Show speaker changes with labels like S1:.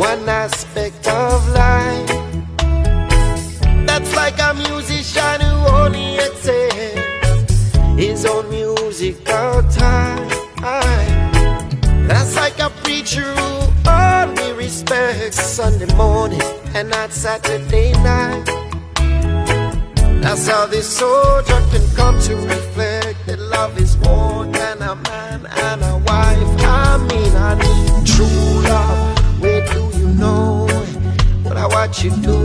S1: one aspect of life. That's like a musician who only excels his own musical time. That's like a preacher who only respects Sunday morning and not Saturday night. That's how this soldier can come to reflect that love is more than a man and a wife. I mean, I need true love. Where do you know what I watch you do?